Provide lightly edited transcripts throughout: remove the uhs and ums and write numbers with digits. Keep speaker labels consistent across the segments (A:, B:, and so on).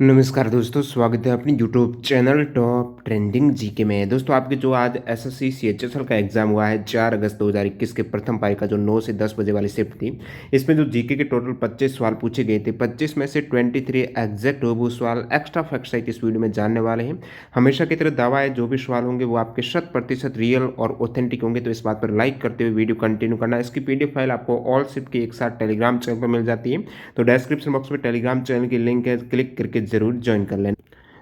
A: नमस्कार दोस्तों, स्वागत है अपनी YouTube channel top trending GK में। दोस्तों आपके जो आज एसएससी सीएचएसएल का एग्जाम हुआ है 4 अगस्त 2021 के प्रथम पारी का, जो 9 से 10 बजे वाली शिफ्ट थी, इसमें जो जीके के टोटल 25 सवाल पूछे गए थे, 25 में से 23 एग्जैक्ट वो सवाल एक्स्ट्रा फैक्ट सहित इस वीडियो में जानने वाले हैं। हमेशा की तरह दावा है, जो भी सवाल होंगे वो आपके 100% रियल और ऑथेंटिक होंगे, तो इस बात पर लाइक करते हुए वीडियो कंटिन्यू करना। इसकी पीडीएफ फाइल आपको ऑल शिफ्ट की एक साथ टेलीग्राम चैनल पर मिल जाती है, तो डिस्क्रिप्शन बॉक्स में टेलीग्राम चैनल की लिंक है, क्लिक करके जरूर ज्वाइन कर लेना।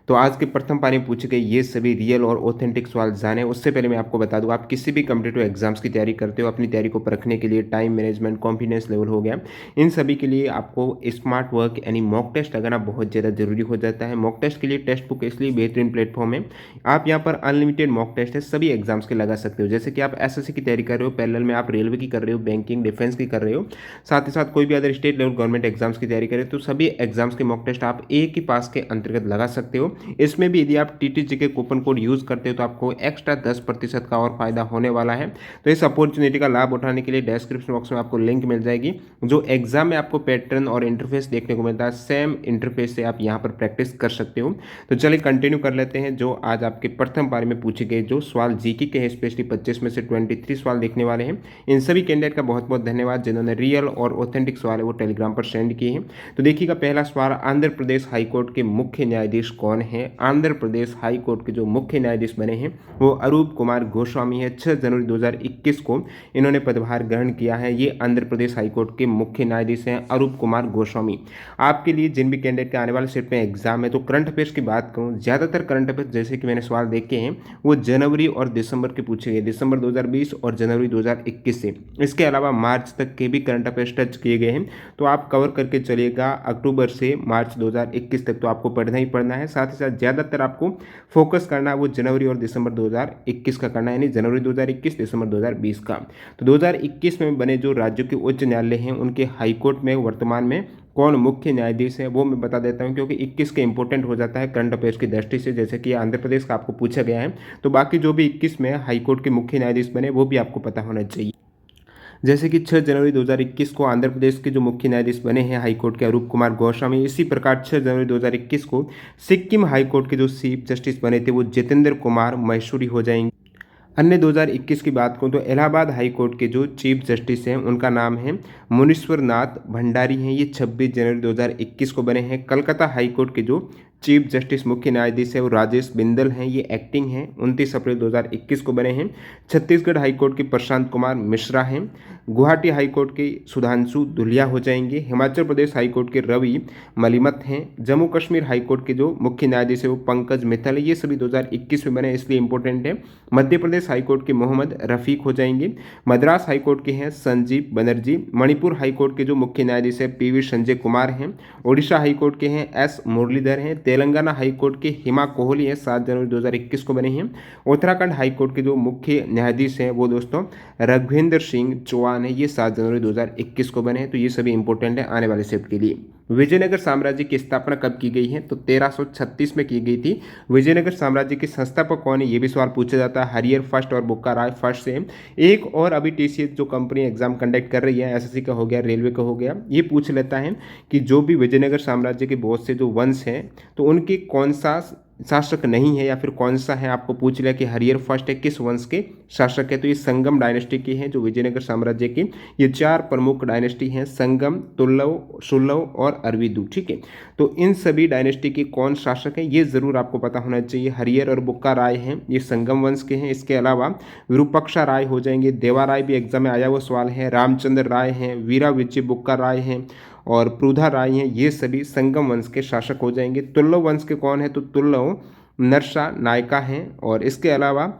A: तो आज के प्रथम पारी में पूछे गए ये सभी रियल और ऑथेंटिक सवाल जाने, उससे पहले मैं आपको बता दूं, आप किसी भी कॉम्पिटिटिव एग्जाम्स की तैयारी करते हो, अपनी तैयारी को परखने के लिए टाइम मैनेजमेंट, कॉन्फिडेंस लेवल हो गया, इन सभी के लिए आपको स्मार्ट वर्क यानी मॉक टेस्ट लगाना बहुत ज़्यादा जरूरी हो जाता है। मॉक टेस्ट के लिए टेस्ट बुक इसलिए बेहतरीन प्लेटफॉर्म है, आप यहाँ पर अनलिमिटेड मॉक टेस्ट है, सभी एग्जाम्स के लगा सकते हो। जैसे कि आप एसएससी की तैयारी कर रहे हो, पैरेलल में आप रेलवे की कर रहे हो, बैंकिंग डिफेंस की कर रहे हो, साथ ही साथ कोई भी other state level government exams की तैयारी करें, तो सभी एग्जाम्स के मॉक टेस्ट आप एक ही पास के अंतर्गत लगा सकते हो। इसमें भी यदि आप टीटीजी के कूपन कोड यूज करते हो तो आपको एक्स्ट्रा 10% का और फायदा होने वाला है। तो इस अपॉर्चुनिटी का लाभ उठाने के लिए डिस्क्रिप्शन बॉक्स में आपको लिंक मिल जाएगी। जो एग्जाम में आपको पैटर्न और इंटरफेस देखने को मिलता है, सेम इंटरफेस से आप यहाँ पर प्रैक्टिस कर सकते हो। तो चलिए कंटिन्यू कर लेते हैं। जो आज आपके प्रथम पारी में पूछे गए जो सवाल जीके के हैं, स्पेशली 25 में से 23 सवाल देखने वाले हैं। इन सभी कैंडिडेट का बहुत बहुत धन्यवाद जिन्होंने रियल और ऑथेंटिक सवाल है वो टेलीग्राम पर सेंड किए हैं। तो देखिएगा, पहला सवाल, आंध्र प्रदेश हाईकोर्ट के मुख्य न्यायाधीश कौन है? आंध्र प्रदेश हाई कोर्ट के जो मुख्य न्यायाधीश बने हैं वो अरूप कुमार गोस्वामी है। 6 जनवरी 2021 को इन्होंने पदभार ग्रहण किया है। ये आंध्र प्रदेश हाई कोर्ट के मुख्य न्यायाधीश हैं अरूप कुमार गोस्वामी। आपके लिए जिन भी कैंडिडेट के आने वाले सेट में एग्जाम है, तो करंट अफेयर्स की बात करूं, ज़्यादातर करंट अफेयर्स जैसे कि मैंने सवाल देखे हैं वो जनवरी और दिसंबर के पूछे गए, दिसंबर 2020 और जनवरी 2021 से। इसके अलावा मार्च तक के भी करंट अफेयर्स टच किए गए हैं, तो आप कवर करके चलिएगा अक्टूबर से मार्च 2021 तक। तो आपको पढ़ना ही पढ़ना है, साथ ही साथ ज़्यादातर आपको फोकस करना है वो जनवरी और दिसंबर 2021 का करना है, यानी जनवरी 2021, दिसंबर 2020 का। तो 2021 में बने जो राज्यों के उच्च न्यायालय हैं उनके हाईकोर्ट में वर्तमान में कौन मुख्य न्यायाधीश है वो मैं बता देता हूं, क्योंकि 21 के इंपॉर्टेंट हो जाता है करंट अफेयर्स की दृष्टि से। जैसे कि आंध्र प्रदेश का आपको पूछा गया है, तो बाकी जो भी 21 में हाईकोर्ट के मुख्य न्यायाधीश बने वो भी आपको पता होना चाहिए। जैसे कि 6 जनवरी 2021 को आंध्र प्रदेश के जो मुख्य न्यायाधीश बने हैं हाईकोर्ट के अरूप कुमार गोस्वामी, इसी प्रकार 6 जनवरी 2021 को सिक्किम हाईकोर्ट के जो चीफ जस्टिस बने थे वो जितेंद्र कुमार मैसूरी हो जाएंगे। अन्य 2021 की बात करूं तो इलाहाबाद हाई कोर्ट के जो चीफ जस्टिस हैं उनका नाम है मुनीश्वर नाथ भंडारी हैं, ये 26 जनवरी 2021 को बने हैं। कलकत्ता हाई कोर्ट के जो चीफ जस्टिस मुख्य न्यायाधीश है वो राजेश बिंदल हैं, ये एक्टिंग हैं, 29 अप्रैल 2021 को बने हैं। छत्तीसगढ़ हाई कोर्ट के प्रशांत कुमार मिश्रा हैं। गुवाहाटी हाई कोर्ट के सुधांशु धुलिया हो जाएंगे। हिमाचल प्रदेश हाई कोर्ट के रवि मलिमत हैं। जम्मू कश्मीर हाई कोर्ट के जो मुख्य न्यायाधीश है वो पंकज मित्तल है, ये सभी 2021 में बने इसलिए इंपॉर्टेंट है। मध्य प्रदेश हाई कोर्ट के मोहम्मद रफीक हो जाएंगे। मद्रास हाई कोर्ट के हैं संजीव बनर्जी। मणिपुर हाई कोर्ट के जो मुख्य न्यायाधीश है पीवी संजय कुमार हैं। ओडिशा हाई कोर्ट के हैं एस मुरलीधर हैं। तेलंगाना हाई कोर्ट के हिमा कोहली है, 7 जनवरी 2021 को बने हैं। उत्तराखंड हाई कोर्ट के जो मुख्य न्यायाधीश हैं वो दोस्तों रघुवेंद्र सिंह चौहान है, ये 7 जनवरी 2021 को बने हैं। तो ये सभी इंपॉर्टेंट है आने वाले शिफ्ट के लिए। विजयनगर साम्राज्य की स्थापना कब की गई है? तो 1336 में की गई थी। विजयनगर साम्राज्य के संस्थापक कौन है, ये भी सवाल पूछा जाता है। हरियर फर्स्ट और बुक्का राय फर्स्ट से। एक और अभी टीसीएस जो कंपनी एग्जाम कंडक्ट कर रही है, एसएससी का हो गया, रेलवे का हो गया, ये पूछ लेता है कि जो भी विजयनगर साम्राज्य के बहुत से जो वंश हैं तो उनके कौन सा शासक नहीं है या फिर कौन सा है, आपको पूछ लिया कि हरियर फर्स्ट है, किस वंश के शासक है? तो ये संगम डायनेस्टी की है जो विजयनगर साम्राज्य की। ये 4 प्रमुख डायनेस्टी हैं, संगम, तुल्लव, सुल्लव और अरविदु। ठीक है, तो इन सभी डायनेस्टी के कौन शासक हैं ये जरूर आपको पता होना चाहिए। हरियर और बुक्का राय हैं, ये संगम वंश के हैं। इसके अलावा विरूपाक्षा राय हो जाएंगे। देवा राय भी एग्जाम में आया हुआ सवाल है। रामचंद्र राय हैं, वीरा विजय बुक्का राय हैं और पृथा राय हैं, ये सभी संगम वंश के शासक हो जाएंगे। तुल्लव वंश के कौन है? तो तुल्लव नरसा नायका हैं और इसके अलावा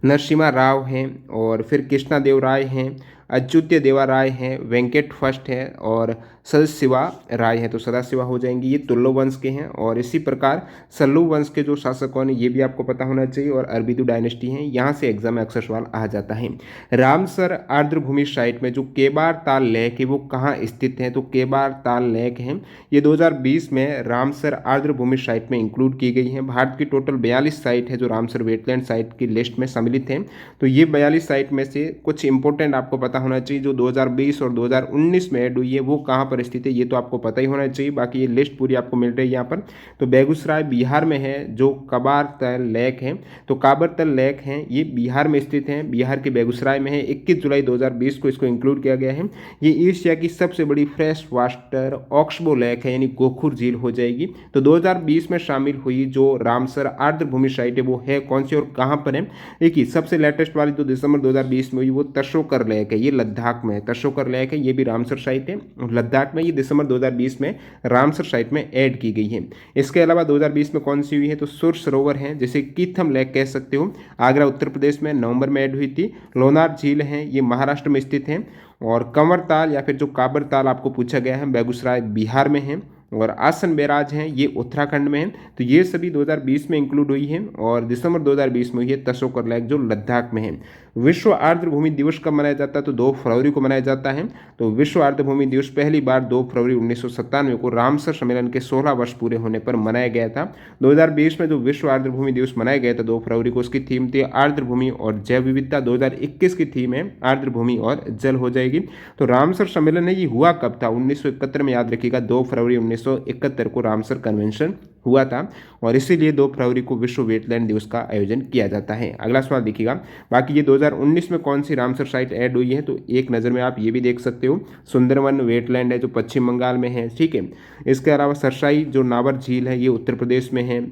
A: नरसिम्हा राव हैं और फिर कृष्णा देव राय हैं, अच्युत्य देवा राय हैं, वेंकट फर्स्ट है और सदाशिवा राय हैं। तो सदाशिवा हो जाएंगी, ये तुल्लव वंश के हैं। और इसी प्रकार सल्लू वंश के जो शासक कौन है ये भी आपको पता होना चाहिए और अरबिदु डायनेस्टी हैं, यहाँ से एग्जाम में अक्सर सवाल आ जाता है। रामसर आर्द्रभूमि साइट में जो केबार ताल लेक है वो कहाँ स्थित है? तो केबार ताल लेक है, ये 2020 में रामसर आर्द्रभूमि साइट में इंक्लूड की गई है। भारत की टोटल 42 साइट है जो रामसर वेटलैंड साइट की लिस्ट में सम्मिलित है। तो ये 42 साइट में से कुछ इंपॉर्टेंट आपको पता होना चाहिए जो 2020 और 2019 में ऐड हुई है वो कहाँ पर पर स्थित है ये तो आपको पता ही होना चाहिए। बाकी ये लिस्ट पूरी आपको मिल रही है यहाँ पर। तो बेगूसराय बिहार में है। जो कबारतल लेक है, तो काबरतल लेक है ये बिहार में स्थित है, बिहार के बेगूसराय में है। 21 जुलाई 2020 को इसको इंक्लूड किया गया है। ये एशिया की सबसे बड़ी फ्रेश वाटर ऑक्सबो लेक है, यानी गोखुर झील हो जाएगी। तो 2020 में शामिल हुई जो रामसर आर्द्रभूमि साइट है वो है कौन सी और कहाँ पर है? देखिए सबसे लेटेस्ट वाली तो दिसंबर 2020 में हुई वो तशोकर लेक है, ये लद्दाख में है। तशोकर लेक है ये भी रामसर साइट है लद्दाख में, ये दिसंबर 2020 में रामसर साइट में ऐड की गई है। इसके अलावा 2020 में कौन सी हुई है? तो सुर सरोवर है, जिसे कीथम लेक कह सकते हो, आगरा उत्तर प्रदेश में नवंबर में ऐड हुई थी। लोनार झील है ये महाराष्ट्र में स्थित है। और कंवर ताल या फिर जो काबर ताल आपको पूछा गया है बेगूसराय बिहार में है। और आसन बैराज हैं ये उत्तराखंड में है। तो ये सभी 2020 में इंक्लूड हुई है और दिसंबर 2020 में हुई है तशोकर लेक जो लद्दाख में है। विश्व आर्द्रभूमि दिवस कब मनाया जाता है? तो 2 फरवरी को मनाया जाता है। तो विश्व आर्द्रभूमि दिवस पहली बार 2 फरवरी 1997 को रामसर सम्मेलन के 16 वर्ष पूरे होने पर मनाया गया था। 2020 में जो विश्व आर्द्रभूमि दिवस मनाया गया था 2 फरवरी को, उसकी थीम थी आर्द्रभूमि और जैव विविधता। 2021 की थीम है आर्द्रभूमि और जल हो जाएगी। तो रामसर सम्मेलन है ये हुआ कब था? 1971 में, याद रखिएगा 2 फरवरी 1971 को रामसर कन्वेंशन हुआ था और इसीलिए 2 फरवरी को विश्व वेटलैंड दिवस का आयोजन किया जाता है। अगला सवाल देखिएगा, बाकी ये 2019 में कौन सी रामसर साइट ऐड हुई है? तो एक नज़र में आप ये भी देख सकते हो, सुंदरवन वेटलैंड है जो पश्चिम बंगाल में है, ठीक है। इसके अलावा सरसाई जो नावर झील है ये उत्तर प्रदेश में है।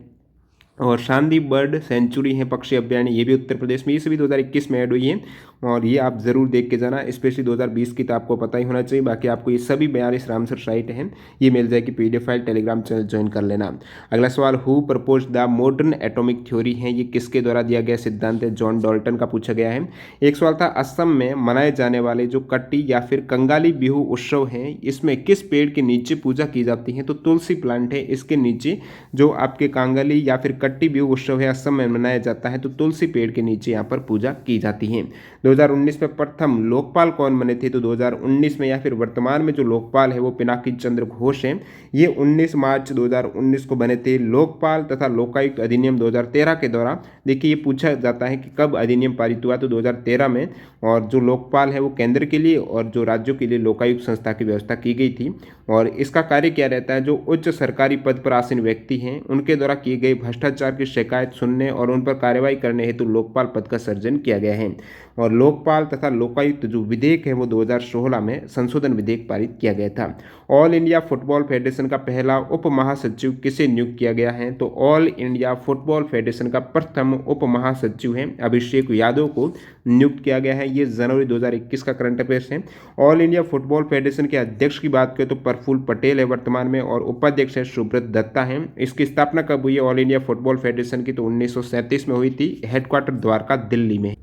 A: और शांति बर्ड सेंचुरी है पक्षी अभ्यारण्य, ये भी उत्तर प्रदेश में, ये सभी 2021 में ऐड हुई है। और ये आप ज़रूर देख के जाना, स्पेशली 2020 की तो आपको पता ही होना चाहिए। बाकी आपको ये सभी 42 रामसर साइट हैं, ये मिल जाएगी PDF file, Telegram channel join कर लेना। अगला सवाल, who propose the modern atomic theory है, ये किसके द्वारा दिया गया सिद्धांत है? जॉन डाल्टन का पूछा गया है। एक सवाल था, असम में मनाए जाने वाले जो कट्टी या फिर कंगाली बिहू उत्सव है, इसमें किस पेड़ के नीचे पूजा की जाती है? तो तुलसी प्लांट है इसके नीचे जो आपके कांगाली या फिर कट्टी बिहू उत्सव है असम में मनाया जाता है, तो तुलसी पेड़ के नीचे यहाँ पर पूजा की जाती है। 2019 में प्रथम लोकपाल कौन बने थे? तो 2019 में या फिर वर्तमान में जो लोकपाल है वो पिनाकी चंद्र घोष हैं। ये 19 मार्च 2019 को बने थे। लोकपाल तथा लोकायुक्त अधिनियम 2013 के द्वारा, देखिए ये पूछा जाता है कि कब अधिनियम पारित हुआ, तो 2013 में। और जो लोकपाल है वो केंद्र के लिए और जो राज्यों के लिए लोकायुक्त संस्था की व्यवस्था की गई थी। और इसका कार्य क्या रहता है? जो उच्च सरकारी पद पर आसीन व्यक्ति हैं उनके द्वारा किए गए भ्रष्टाचार की शिकायत सुनने और उन पर कार्रवाई करने हेतु लोकपाल पद का सृजन किया गया है। और लोकपाल तथा लोकायुक्त जो विधेयक है वो 2016 में संशोधन विधेयक पारित किया गया था। ऑल इंडिया फुटबॉल फेडरेशन का पहला उप महासचिव किसे नियुक्त किया गया है? तो ऑल इंडिया फुटबॉल फेडरेशन का प्रथम उप महासचिव है अभिषेक यादव को नियुक्त किया गया है। ये जनवरी 2021 का करंट अफेयर्स है। ऑल इंडिया फुटबॉल फेडरेशन के अध्यक्ष की बात करें तो प्रफुल्ल पटेल है वर्तमान में, और उपाध्यक्ष है सुब्रत दत्ता है। इसकी स्थापना कब हुई है ऑल इंडिया फुटबॉल फेडरेशन की? तो 1937 में हुई थी। हेडक्वार्टर द्वारका दिल्ली में।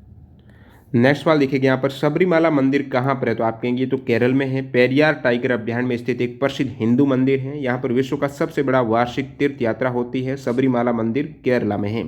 A: नेक्स्ट सवाल देखिएगा यहाँ पर, सबरीमाला मंदिर कहाँ पर है? तो आप कहेंगे तो केरल में है। पेरियार टाइगर अभ्यारण्य में स्थित एक प्रसिद्ध हिंदू मंदिर है। यहाँ पर विश्व का सबसे बड़ा वार्षिक तीर्थ यात्रा होती है। सबरीमाला मंदिर केरला में है।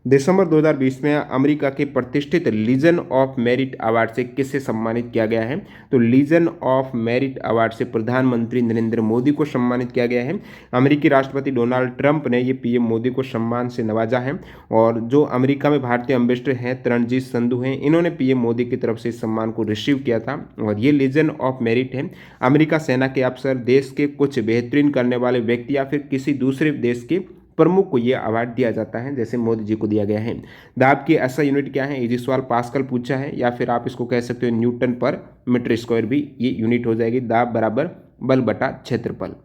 A: दिसंबर 2020 में अमेरिका के प्रतिष्ठित लीजन ऑफ मेरिट अवार्ड से किसे सम्मानित किया गया है? तो लीजन ऑफ मेरिट अवार्ड से प्रधानमंत्री नरेंद्र मोदी को सम्मानित किया गया है। अमेरिकी राष्ट्रपति डोनाल्ड ट्रंप ने ये PM मोदी को सम्मान से नवाजा है। और जो अमेरिका में भारतीय एम्बेसडर हैं तरणजीत संधू हैं, इन्होंने PM मोदी की तरफ से इस सम्मान को रिसीव किया था। और ये लीजन ऑफ मेरिट है अमेरिका सेना के अफसर, देश के कुछ बेहतरीन करने वाले व्यक्ति या फिर किसी दूसरे देश के प्रमुख को यह अवार्ड दिया जाता है, जैसे मोदी जी को दिया गया है। दाब की ऐसा यूनिट क्या है? इजी सवाल पास्कल पूछा है, या फिर आप इसको कह सकते हो न्यूटन पर मीटर स्क्वायर भी ये यूनिट हो जाएगी। दाब बराबर बल बटा क्षेत्रफल।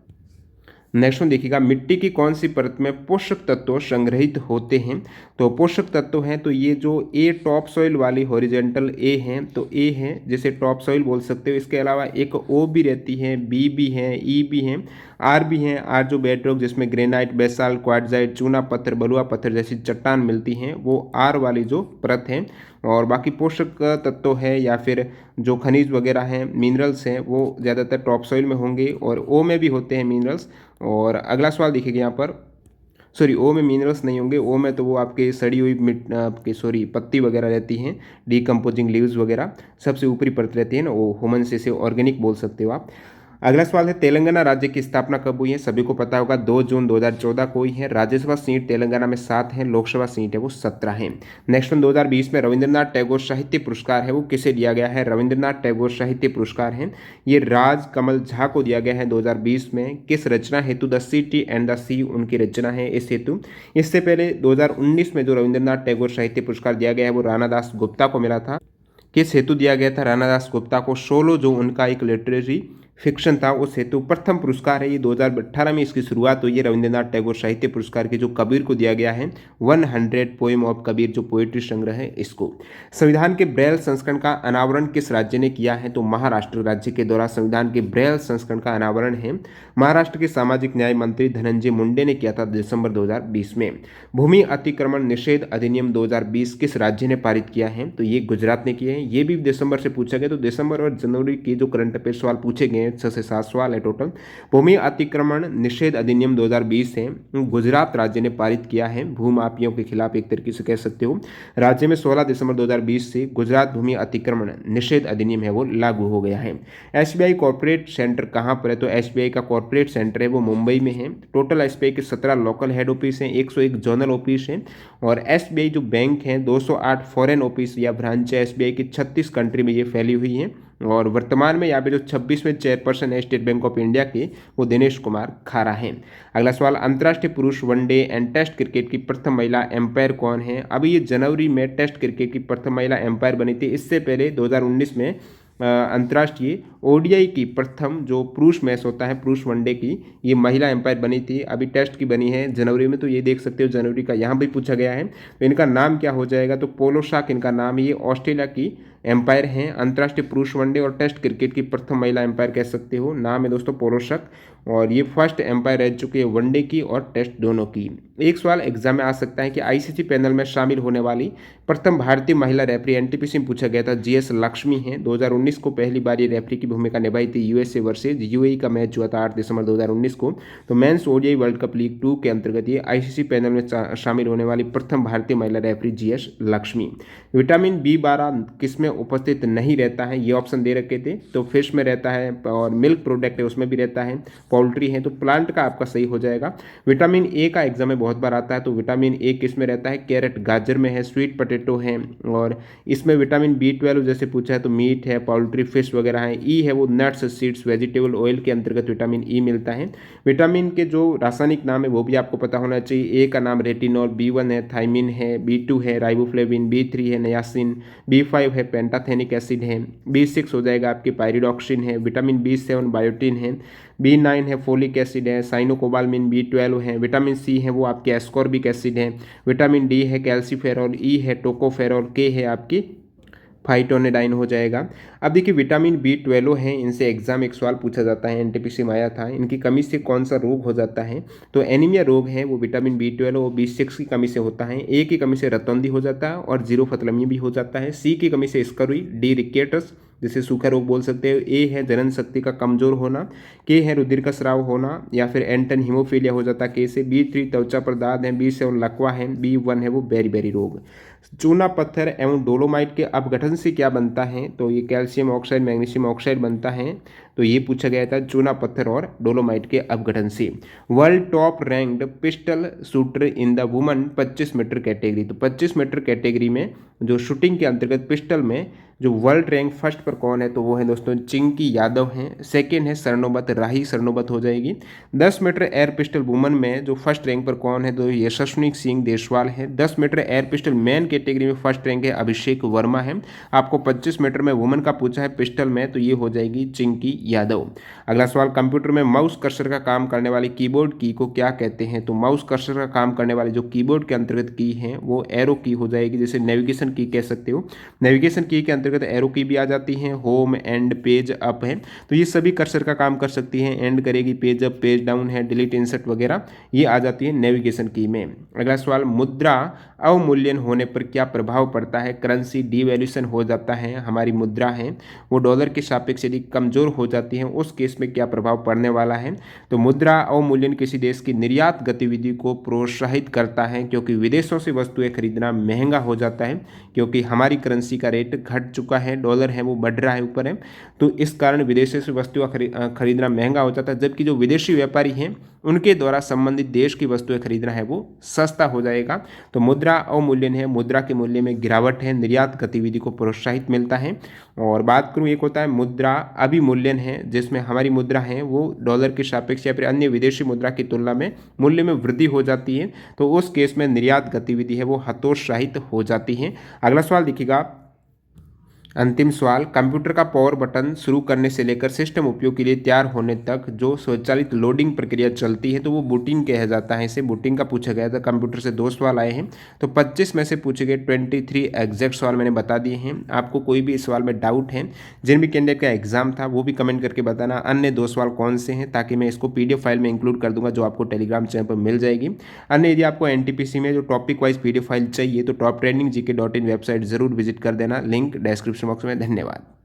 A: नेक्स्ट वन देखिएगा, मिट्टी की कौन सी परत में पोषक तत्व संग्रहित होते हैं? तो पोषक तत्व हैं तो ये जो ए टॉप सॉइल वाली हॉरिजेंटल ए हैं, तो ए है जिसे टॉप सॉइल बोल सकते हो। इसके अलावा एक ओ भी रहती है, बी भी है, ई भी है, आर भी है। आर जो बेडरॉक जिसमें ग्रेनाइट, बेसाल्ट, क्वार्टजाइट, चूना पत्थर, बलुआ पत्थर जैसी चट्टान मिलती हैं, वो आर वाली जो परत है। और बाकी पोषक तत्व है या फिर जो खनिज वगैरह हैं, मिनरल्स हैं, वो ज़्यादातर टॉप सॉइल में होंगे और ओ में भी होते हैं मिनरल्स। और अगला सवाल देखिएगा यहाँ पर, सॉरी ओ में मिनरल्स नहीं होंगे, ओ में तो वो आपके सड़ी हुई आपके पत्ती वगैरह रहती हैं, डीकम्पोजिंग लीव्स वगैरह सबसे ऊपरी परत रहती है ना, वो ह्यूमन से ऑर्गेनिक बोल सकते हो आप। अगला सवाल है तेलंगाना राज्य की स्थापना कब हुई है। सभी को पता होगा 2 जून 2014 को हुई है। राज्यसभा सीट तेलंगाना में 7 है, लोकसभा सीट है वो 17 है। नेक्स्ट वन 2020 में रविंद्रनाथ टैगोर साहित्य पुरस्कार है वो किसे दिया गया है। रविंद्रनाथ टैगोर साहित्य पुरस्कार है ये राज कमल झा को दिया गया है 2020 में। किस रचना हेतु द सिटी एंड द सी उनकी रचना है इस हेतु। इससे पहले 2019 में जो रविंद्रनाथ टैगोर साहित्य पुरस्कार दिया गया है वो राणा दास गुप्ता को मिला था। किस हेतु दिया गया था राणा दास गुप्ता को। सोलो जो उनका एक लिटरेरी फिक्शन था उस हेतु प्रथम पुरस्कार है ये 2018 में इसकी शुरुआत हुई है। रविंद्रनाथ टैगोर साहित्य पुरस्कार के जो कबीर को दिया गया है 100 पोएम ऑफ कबीर जो पोएट्री संग्रह है इसको। संविधान के ब्रेल संस्करण का अनावरण किस राज्य ने किया है तो महाराष्ट्र राज्य के द्वारा संविधान के ब्रेल संस्करण का अनावरण है महाराष्ट्र के सामाजिक न्याय मंत्री धनंजय मुंडे ने किया था दिसंबर 2020 में। भूमि अतिक्रमण निषेध अधिनियम 2020 किस राज्य ने पारित किया है तो ये गुजरात ने किया है। ये भी दिसंबर से पूछा गया तो दिसंबर और जनवरी के जो करंट अफेयर सवाल पूछे गए 6 से 7 सवाल है टोटल। भूमि अतिक्रमण निषेध अधिनियम 2020 है गुजरात राज्य ने पारित किया है भूमाफियों के खिलाफ एक तरीके से कह सकते हो। राज्य में 16 दिसंबर 2020 से गुजरात भूमि अतिक्रमण निषेध अधिनियम है वो लागू हो गया है। एसबीआई कॉर्पोरेट सेंटर कहाँ पर है तो एसबीआई का कॉर्पोरेट सेंटर है वो मुंबई में है। टोटल एसबीआई के 17 लोकल हेड ऑफिस हैं 101 जोनल ऑफिस हैं और एसबीआई जो बैंक हैं 208 फॉरेन ऑफिस या ब्रांच है एसबीआई की 36 कंट्री में ये फैली हुई है। और वर्तमान में यहाँ पे जो 26वें चेयरपर्सन है स्टेट बैंक ऑफ इंडिया के वो दिनेश कुमार खारा हैं। अगला सवाल अंतर्राष्ट्रीय पुरुष वनडे एंड टेस्ट क्रिकेट की प्रथम महिला एम्पायर कौन है। अभी ये जनवरी में टेस्ट क्रिकेट की प्रथम महिला एम्पायर बनी थी। इससे पहले 2019 में अंतर्राष्ट्रीय ओडीआई की प्रथम जो पुरुष मैच होता है पुरुष वनडे की ये महिला एम्पायर बनी थी। अभी टेस्ट की बनी है जनवरी में तो ये देख सकते हो जनवरी का यहाँ भी पूछा गया है। तो इनका नाम क्या हो जाएगा तो पोलो शाक इनका नाम है। ये ऑस्ट्रेलिया की एम्पायर हैं अंतर्राष्ट्रीय पुरुष वनडे और टेस्ट क्रिकेट की प्रथम महिला एम्पायर कह सकते हो। नाम है दोस्तों पोलो शाक और ये फर्स्ट एम्पायर रह चुके हैं वनडे की और टेस्ट दोनों की। एक सवाल एग्जाम में आ सकता है कि आईसीसी पैनल में शामिल होने वाली प्रथम भारतीय महिला रेफरी एनटीपीसी में पूछा गया था जीएस लक्ष्मी हैं। 2019 को पहली बार ये रेफरी की भूमिका निभाई थी यूएसए वर्सेज यूएई का मैच हुआ था 8 दिसंबर 2019 को। तो men's ODI world cup league 2 के अंतर्गत ये आईसीसी पैनल में शामिल होने वाली प्रथम भारतीय महिला referee GS Lakshmi. Vitamin B12 किसमें उपस्थित नहीं रहता है ये ऑप्शन दे रखे थे तो फिश में रहता है और मिल्क प्रोडक्ट है उसमें भी रहता है पोल्ट्री है तो प्लांट का आपका सही हो जाएगा। विटामिन ए का एग्जाम में बहुत बार आता है तो विटामिन ए किस में रहता है कैरेट गाजर में है स्वीट पोटैटो है और इसमें विटामिन बी12 जैसे पूछा है तो मीट है पोल्ट्री फिश वगैरह है। ई है वो नट्स सीड्स वेजिटेबल ऑयल के अंतर्गत विटामिन ई मिलता है। विटामिन के जो रासायनिक नाम है वो भी आपको पता होना चाहिए। ए का नाम रेटिनॉल बी1 है थाइमिन है बी2 है राइबोफ्लेविन बी3 है नियासिन बी5 है पेंटाथेनिक एसिड है बी6 हो जाएगा आपकी पायरिडॉक्सिन है विटामिन बी7 बायोटिन है बी9 है फोलिक एसिड है साइनोकोबालमिन बी12 है विटामिन सी है वो आपके एस्कॉर्बिक एसिड है विटामिन डी है कैल्सीफेरॉल ई है टोकोफेरॉल के है आपकी फाइटोनेडाइन हो जाएगा। अब देखिए विटामिन बी12 है इनसे एग्जाम एक सवाल पूछा जाता है एनटीपीसी में आया था इनकी कमी से कौन सा रोग हो जाता है तो एनीमिया रोग है वो विटामिन बी12 और बी6 की कमी से होता है। ए की कमी से रतौंधी हो जाता है और जीरोफथलमी भी हो जाता है। सी की कमी से स्कर्वी डी रिकेटस जिसे सूखा रोग बोल सकते हो। ए है जनन शक्ति का कमजोर होना के है रुधिर का स्राव होना या फिर एंटन हीमोफीलिया हो जाता है के से। बी3 त्वचा पर दाद है बी7 लकवा है बी1 है वो बेरी रोग। चूना पत्थर एवं डोलोमाइट के अपघटन से क्या बनता है तो ये कैल्शियम ऑक्साइड मैग्नीशियम ऑक्साइड बनता है तो ये पूछा गया था चूना पत्थर और डोलोमाइट के अपघटन से। World top ranked pistol shooter in the women 25 metre category तो 25 मीटर कैटेगरी में जो शूटिंग के अंतर्गत पिस्टल में जो वर्ल्ड रैंक फर्स्ट पर कौन है तो वो है दोस्तों चिंकी यादव हैं। सेकेंड है स्वर्णोबत राही स्वर्णोबत हो जाएगी। 10 मीटर एयर पिस्टल वुमन में जो फर्स्ट रैंक पर कौन है तो यशस्विनी सिंह देशवाल है। 10 metre air pistol men category में फर्स्ट रैंक है अभिषेक वर्मा है। आपको 25 मीटर में वुमन का पूछा है पिस्टल में तो ये हो जाएगी चिंकी यादव। अगला सवाल कंप्यूटर में माउस कर्सर का काम करने वाली कीबोर्ड की को क्या कहते हैं तो माउस कर्सर का काम करने वाली जो कीबोर्ड के अंतर्गत की है वो एरो की हो जाएगी जिसे नेविगेशन की कह सकते हो। नेविगेशन की के अंतर्गत एरो की भी आ जाती है होम एंड पेज अप है तो ये सभी कर्सर का काम कर सकती है। एंड करेगी पेज अप पेज डाउन है डिलीट इंसर्ट वगैरह ये आ जाती है नेविगेशन की में। अगला सवाल मुद्रा अवमूल्यन होने पर क्या प्रभाव पड़ता है। करेंसी डीवैल्यूएशन हो जाता है हमारी मुद्रा है वो डॉलर के सापेक्ष यदि कमजोर हो जाती है उस केस में क्या प्रभाव पड़ने वाला है तो मुद्रा अवमूल्यन किसी देश की निर्यात गतिविधि को प्रोत्साहित करता है क्योंकि विदेशों से वस्तुएं खरीदना महंगा हो जाता है क्योंकि हमारी करेंसी का रेट घट चुका है, डॉलर है वो बढ़ रहा है, ऊपर है, तो इस कारण विदेशों से वस्तुएं खरीदना महंगा हो जाता है, जबकि जो विदेशी व्यापारी हैं उनके द्वारा संबंधित देश की वस्तुएं खरीदना है वो सस्ता हो जाएगा। तो मुद्रा अवमूल्यन है, मुद्रा के मूल्य में गिरावट है, निर्यात गतिविधि को प्रोत्साहित मिलता है। और बात करूँ, एक होता है मुद्रा अभिमूल्यन है, जिसमें हमारी मुद्रा है वो डॉलर के सापेक्ष या फिर अन्य विदेशी मुद्रा की तुलना में मूल्य में वृद्धि हो जाती है, तो उस केस में निर्यात गतिविधि है वो हतोत्साहित हो जाती है। अगला सवाल देखिएगा, अंतिम सवाल, कंप्यूटर का पावर बटन शुरू करने से लेकर सिस्टम उपयोग के लिए तैयार होने तक जो स्वचालित लोडिंग प्रक्रिया चलती है तो वो बूटिंग कहा जाता है। इसे बूटिंग का पूछा गया था। कंप्यूटर से 2 सवाल आए हैं, तो 25 में से पूछे गए 23 एग्जैक्ट सवाल मैंने बता दिए हैं। आपको कोई भी इस सवाल में डाउट है, जिन भी कैंडिडेट का एग्जाम था वो भी कमेंट करके बताना अन्य 2 सवाल कौन से हैं, ताकि मैं इसको PDF फाइल में इंक्लूड कर दूंगा जो आपको टेलीग्राम चैनल पर मिल जाएगी। अन्य यदि आपको NTPC में जो टॉपिक वाइज PDF फाइल चाहिए तो top trendinggk.in वेबसाइट जरूर विजिट कर देना, लिंक डिस्क्रिप्शन बॉक्स में। धन्यवाद।